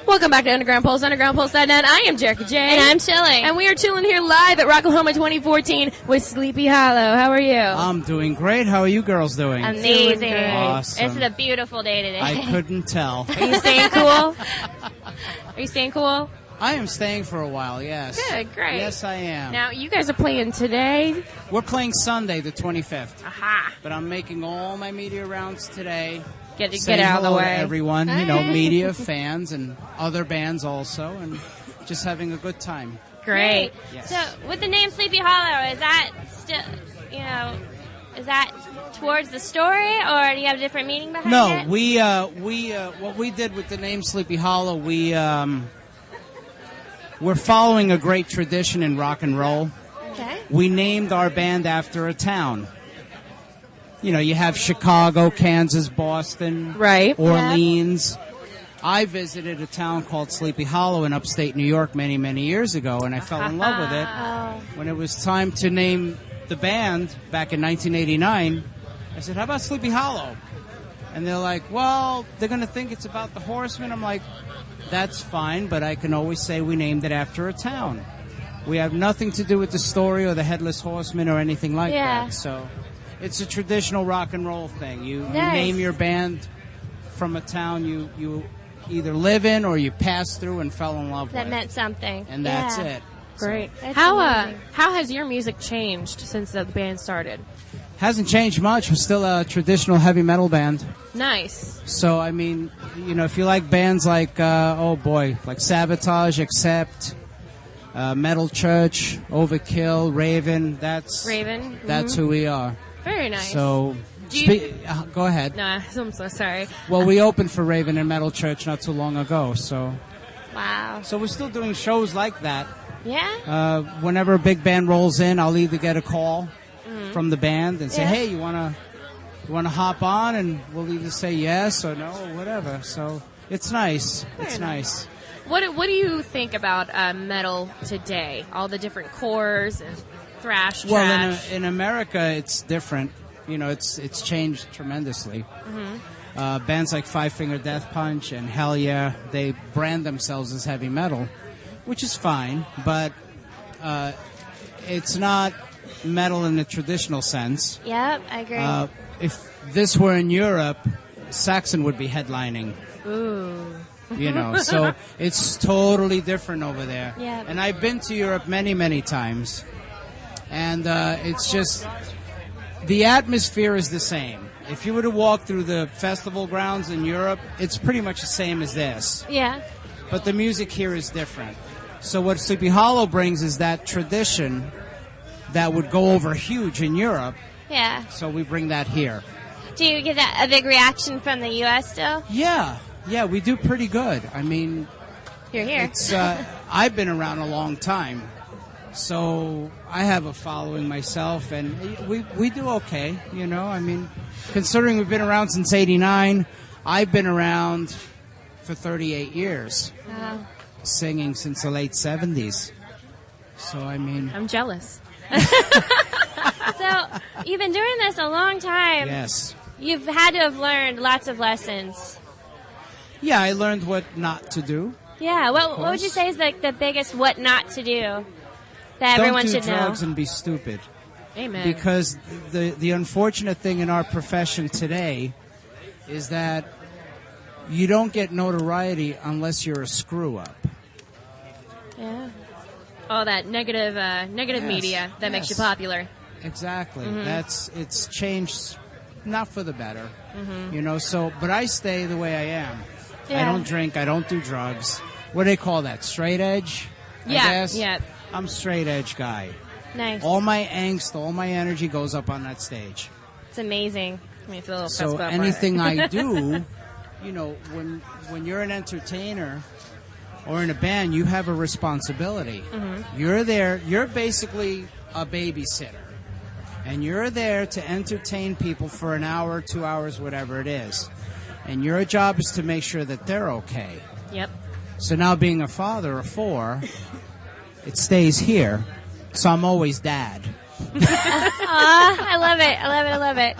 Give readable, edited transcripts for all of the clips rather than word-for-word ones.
Welcome back to Underground Pulse, undergroundpulse.net. I am Jerica J. And I'm chilling. And we are chilling here live at Rocklahoma 2014 with Sleepy Hollow. How are you? I'm doing great. How are you girls doing? Amazing. Awesome. This is a beautiful day today. I couldn't tell. Are you staying cool? Are you staying cool? I am staying for a while, yes. Good, great. Yes, I am. Now, you guys are playing today. We're playing Sunday, the 25th. Aha. But I'm making all my media rounds today. Get Saying out of the hello way. to everyone, you know, media, fans, and other bands also, and just having a good time. Great. Yes. So, with the name Sleepy Hollow, is that still, is that towards the story, or do you have a different meaning behind it? No, we what we did with the name Sleepy Hollow, we're following a great tradition in rock and roll. Okay. We named our band after a town. You know, you have Chicago, Kansas, Boston, Right. Orleans. I visited a town called Sleepy Hollow in upstate New York many, many years ago, and I fell in love with it. When it was time to name the band back in 1989, I said, how about Sleepy Hollow? And they're like, well, they're going to think it's about the Horsemen. I'm like, that's fine, but I can always say we named it after a town. We have nothing to do with the story or the Headless Horseman or anything like that. So it's a traditional rock and roll thing. You name your band from a town you either live in or you pass through and fell in love with. That meant something. And that's it. Great. That's How amazing. how has your music changed since the band started? Hasn't changed much. We're still a traditional heavy metal band. Nice. So, I mean, you know, if you like bands like, like Sabotage, Accept, Metal Church, Overkill, Raven, that's who we are. Very nice. So, go ahead. Nah, I'm so sorry. Well, we opened for Raven and Metal Church not too long ago, so Wow. we're still doing shows like that. Yeah? Whenever a big band rolls in, I'll either get a call from the band and say, hey, you wanna hop on, and we'll either say yes or no or whatever. So it's nice. It's nice. What do you think about metal today? All the different cores and thrash, Well, trash. in America, it's different. You know, it's changed tremendously. Bands like Five Finger Death Punch and Hell Yeah, they brand themselves as heavy metal, which is fine, but it's not metal in the traditional sense. Yep, I agree. If this were in Europe, Saxon would be headlining. Ooh. You know, so it's totally different over there. Yeah. And I've been to Europe many, many times, and it's just the atmosphere is the same. If you were to walk through the festival grounds in Europe, it's pretty much the same as this. Yeah. But the music here is different. So what Sleepy Hollow brings is that tradition that would go over huge in Europe. Yeah. So we bring that here. Do you get a big reaction from the U.S. still? Yeah, we do pretty good. I mean, You're here. it's I've been around a long time, so I have a following myself, and we do okay. You know, I mean, considering we've been around since '89, I've been around for 38 years, singing since the late '70s. So I mean, I'm jealous. So, you've been doing this a long time. yes. You've had to have learned lots of lessons. Yeah, I learned what not to do. Yeah, what would you say is like the biggest what not to do that everyone Don't do should know? drugs and be stupid. Amen. Because the unfortunate thing in our profession today is that you don't get notoriety unless you're a screw-up. Yeah. all that negative Yes, media that makes you yes. popular. Exactly. It's changed, not for the better, you know. So, but I stay the way I am. Yeah. I don't drink. I don't do drugs. What do they call that? Straight edge? I guess? Yeah. I'm straight edge guy. Nice. All my angst, all my energy goes up on that stage. It's amazing. I mean, it's a little So fessed up, anything right? I do, you know, when you're an entertainer or in a band, you have a responsibility. You're there. You're basically a babysitter. And you're there to entertain people for an hour, 2 hours, whatever it is. And your job is to make sure that they're okay. Yep. So now being a father of 4, it stays here. So I'm always dad. I love it. I love it. I love it.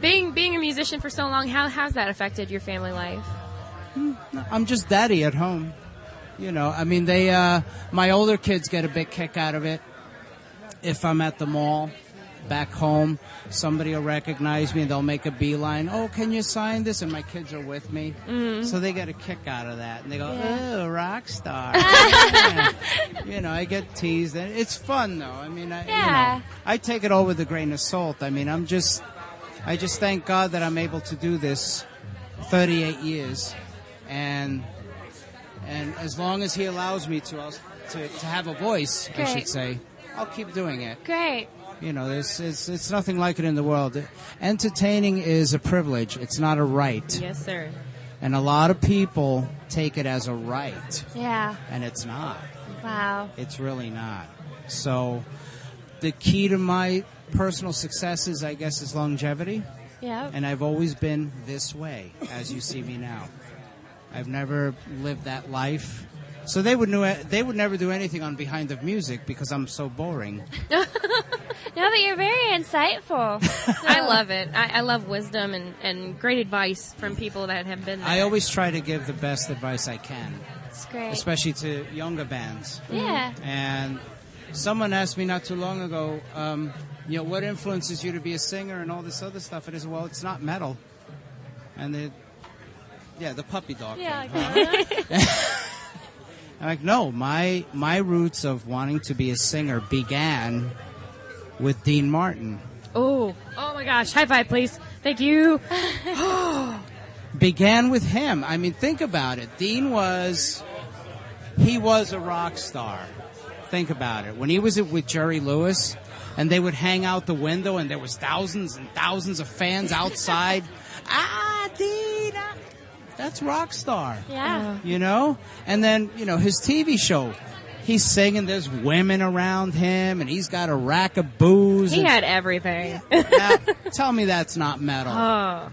Being a musician for so long, how has that affected your family life? I'm just daddy at home. You know, I mean, my older kids get a big kick out of it. If I'm at the mall, back home, somebody will recognize me and they'll make a beeline. Oh, can you sign this? And my kids are with me. Mm-hmm. So they get a kick out of that. And they go, oh, rock star. You know, I get teased. It's fun, though. I mean, I take it all with a grain of salt. I mean, I just thank God that I'm able to do this 38 years. And as long as he allows me to have a voice, great. I should say, I'll keep doing it. Great. You know, it's nothing like it in the world. Entertaining is a privilege. It's not a right. Yes, sir. And a lot of people take it as a right. Yeah. And it's not. Wow. It's really not. So the key to my personal successes, I guess, is longevity. Yeah. And I've always been this way, as you see me now. I've never lived that life. So they would never do anything on Behind the Music because I'm so boring. No, but you're very insightful. I love it. I love wisdom and great advice from people that have been there. I always try to give the best advice I can. That's great. Especially to younger bands. Yeah. And someone asked me not too long ago, you know, what influences you to be a singer and all this other stuff? And I said, well, it's not metal. And the puppy dog thing. I'm like, no, my roots of wanting to be a singer began with Dean Martin. Oh my gosh. High five, please. Thank you. Began with him. I mean, think about it. Dean was a rock star. Think about it. When he was with Jerry Lewis, and they would hang out the window, and there was thousands and thousands of fans outside. Dean! That's rock star. Yeah. You know? And then, you know, his TV show, he's singing, there's women around him, and he's got a rack of booze. He had everything. Now, tell me that's not metal. Oh.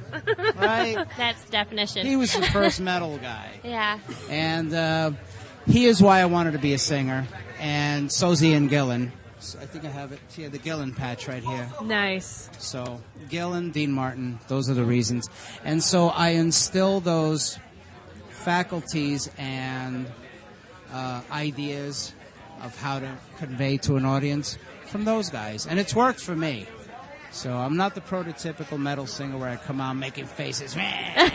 Right? That's definition. He was the first metal guy. Yeah. And he is why I wanted to be a singer. And so's Ian Gillan. So I think I have it here, the Gillan patch right here. Nice. So Gillan, Dean Martin, those are the reasons. And so I instill those faculties and ideas of how to convey to an audience from those guys. And it's worked for me. So I'm not the prototypical metal singer where I come out making faces. I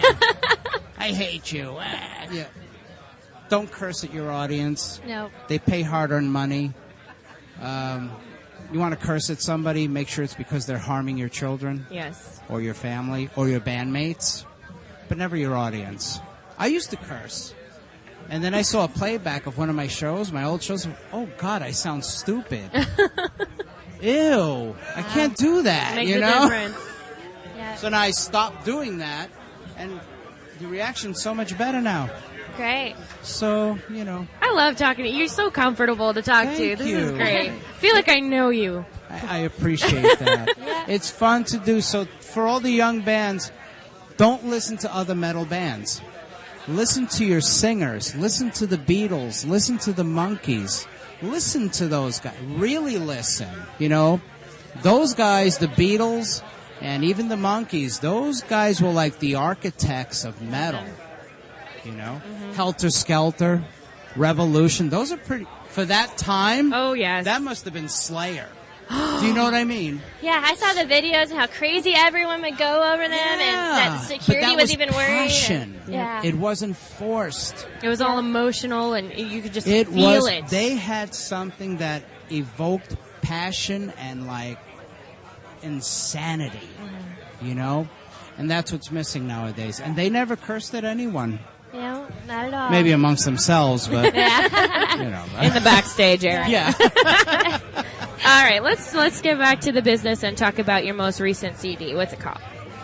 hate you. Yeah. Don't curse at your audience. No. They pay hard-earned money. You want to curse at somebody, make sure it's because they're harming your children. Yes. Or your family, or your bandmates, but never your audience. I used to curse. And then I saw a playback of one of my shows, my old shows. Oh, God, I sound stupid. Ew. I can't do that, Makes you a know? difference. Yeah. So now I stopped doing that, and the reaction's so much better now. Great. So, you know. I love talking to you. You're so comfortable to talk to. Thank This you. is great. I feel like I know you. I appreciate that. Yeah. It's fun to do. So for all the young bands, don't listen to other metal bands. Listen to your singers. Listen to the Beatles. Listen to the Monkees. Listen to those guys. Really listen. You know, those guys, the Beatles and even the Monkees, those guys were like the architects of metal. You know, Helter Skelter, Revolution. Those are pretty, for that time. Oh, yes. That must have been Slayer. Do you know what I mean? Yeah, I saw the videos and how crazy everyone would go over them, and that security but that was even worried. Passion. Yeah. It wasn't forced. It was all emotional, and you could just feel it. They had something that evoked passion and, like, insanity, you know? And that's what's missing nowadays. And they never cursed at anyone. No, not at all. Maybe amongst themselves, but, you know. In the backstage area. Yeah. All right, let's get back to the business and talk about your most recent CD. What's it called?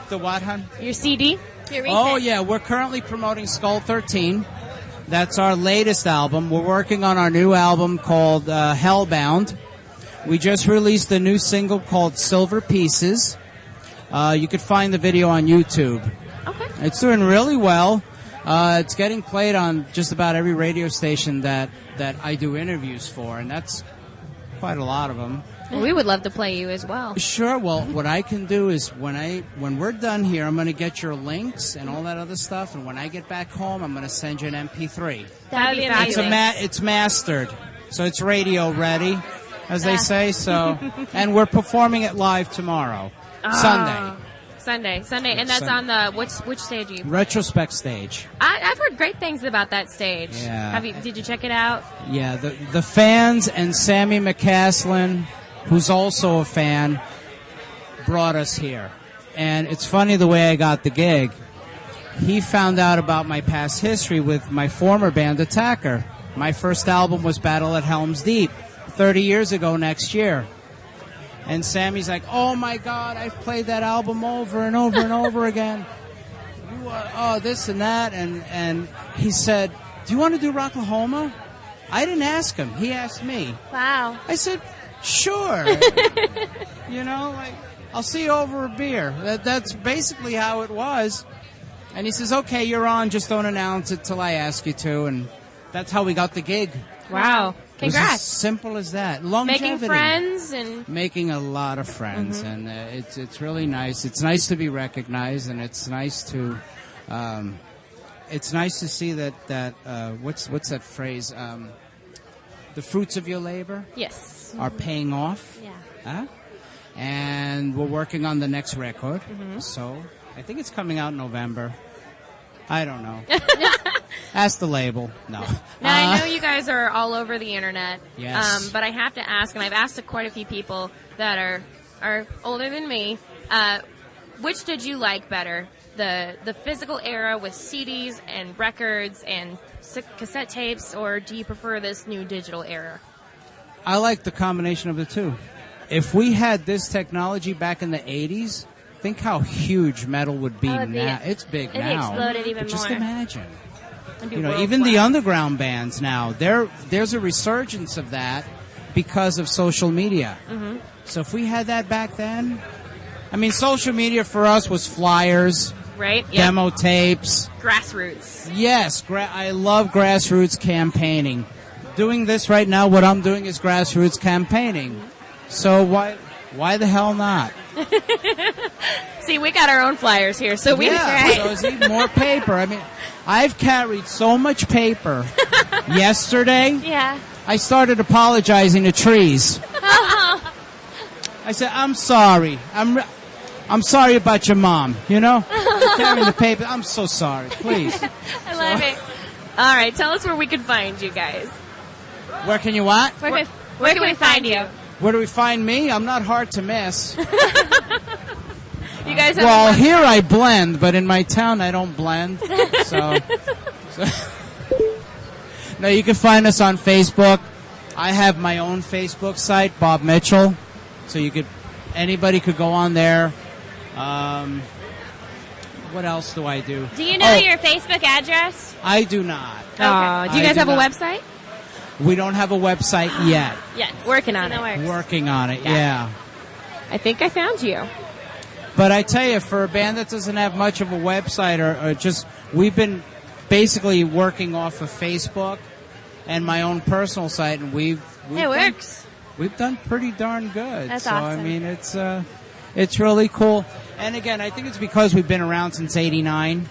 The what, hon? Your CD? Your Oh, recent- yeah. We're currently promoting Skull 13. That's our latest album. We're working on our new album called Hellbound. We just released a new single called Silver Pieces. You could find the video on YouTube. Okay. It's doing really well. It's getting played on just about every radio station that I do interviews for, and that's quite a lot of them. Well, we would love to play you as well. Sure. Well, what I can do is when we're done here, I'm going to get your links and all that other stuff. And when I get back home, I'm going to send you an MP3. That would be It's amazing. It's mastered, so it's radio ready, as they say. So, and we're performing it live tomorrow, Sunday, and that's on the which stage are you? retrospect stage. I've heard great things about that stage. Yeah. Did you check it out? Yeah, the fans and Sammy McCaslin, who's also a fan, brought us here. And it's funny the way I got the gig. He found out about my past history with my former band, Attacker. My first album was Battle at Helm's Deep, 30 years ago next year. And Sammy's like, oh my God, I've played that album over and over and over again. This and that. And he said, do you want to do Rocklahoma? I didn't ask him. He asked me. Wow. I said, sure. I'll see you over a beer. That's basically how it was. And he says, okay, you're on. Just don't announce it till I ask you to. And that's how we got the gig. Wow. It was Congrats. as simple as that. Longevity. Making friends and Making a lot of friends, and it's really nice. It's nice to be recognized, and it's nice to see that what's that phrase? The fruits of your labor yes. are paying off. Yeah. Huh? And we're working on the next record, so I think it's coming out in November. I don't know. Ask the label. No. Now, I know you guys are all over the internet. Yes. But I have to ask, and I've asked quite a few people that are older than me, which did you like better? The physical era with CDs and records and cassette tapes, or do you prefer this new digital era? I like the combination of the two. If we had this technology back in the 80s, think how huge metal would be now. It's big It'd now. exploded even but just more. imagine. It'd be Even the worldwide. underground bands now, there's a resurgence of that because of social media. So if we had that back then, I mean, social media for us was flyers, Right? Yeah. demo tapes. Grassroots. Yes, I love grassroots campaigning. Doing this right now, what I'm doing is grassroots campaigning. So why the hell not? See, we got our own flyers here, so we So it's even more paper. I mean, I've carried so much paper. Yesterday, Yeah. I started apologizing to trees. I said, I'm sorry. I'm sorry about your mom, You're carrying the paper. I'm so sorry. Please. I love it. All right, tell us where we can find you guys. Where can you what? Where can we find you? Where do we find me? I'm not hard to miss. You guys have Well, here I blend, but in my town I don't blend. So. No, you can find us on Facebook. I have my own Facebook site, Bob Mitchell. So anybody could go on there. What else do I do? Do you know your Facebook address? I do not. do you I guys do have a not. website? We don't have a website yet. Yes. Working on It's in the it. works. Working on it, yeah. I think I found you. But I tell you, for a band that doesn't have much of a website, or just, we've been basically working off of Facebook and my own personal site, and we've It works. We've done pretty darn good. That's so, awesome. I mean, it's really cool. And again, I think it's because we've been around since '89.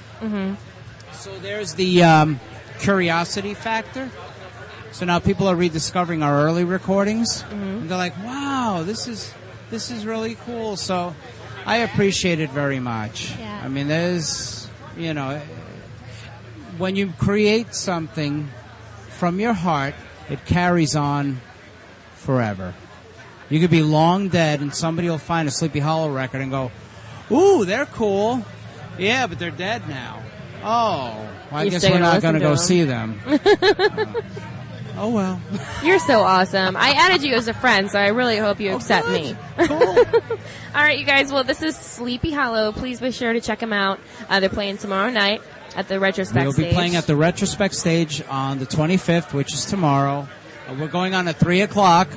So there's the curiosity factor. So now people are rediscovering our early recordings, and they're like, "Wow, this is really cool." So I appreciate it very much. Yeah. I mean, there's, when you create something from your heart, it carries on forever. You could be long dead, and somebody will find a Sleepy Hollow record and go, "Ooh, they're cool." Yeah, but they're dead now. Oh, well, I You're guess still we're gonna not going to go listen see them. Oh well. You're so awesome. I added you as a friend, so I really hope you accept me. Cool. All right, you guys. Well, this is Sleepy Hollow. Please be sure to check them out. They're playing tomorrow night at the Retrospect We'll stage. be playing at the Retrospect stage on the 25th, which is tomorrow. We're going on at 3 o'clock.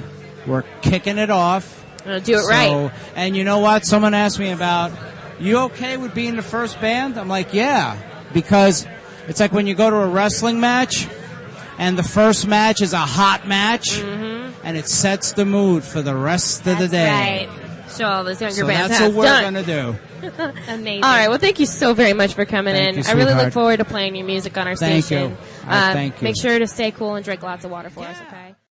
We're kicking it off. Do it right. And you know what? Someone asked me about, you okay with being the first band? I'm like, yeah, because it's like when you go to a wrestling match and the first match is a hot match. and it sets the mood for the rest of the day. Right. Show all those younger So bands that's how what it's we're done. going to do. Amazing. All right. Well, thank you so very much for coming Thank in. you, I really look sweetheart. forward to playing your music on our Thank station. you. Thank you. Make sure to stay cool and drink lots of water for us, okay?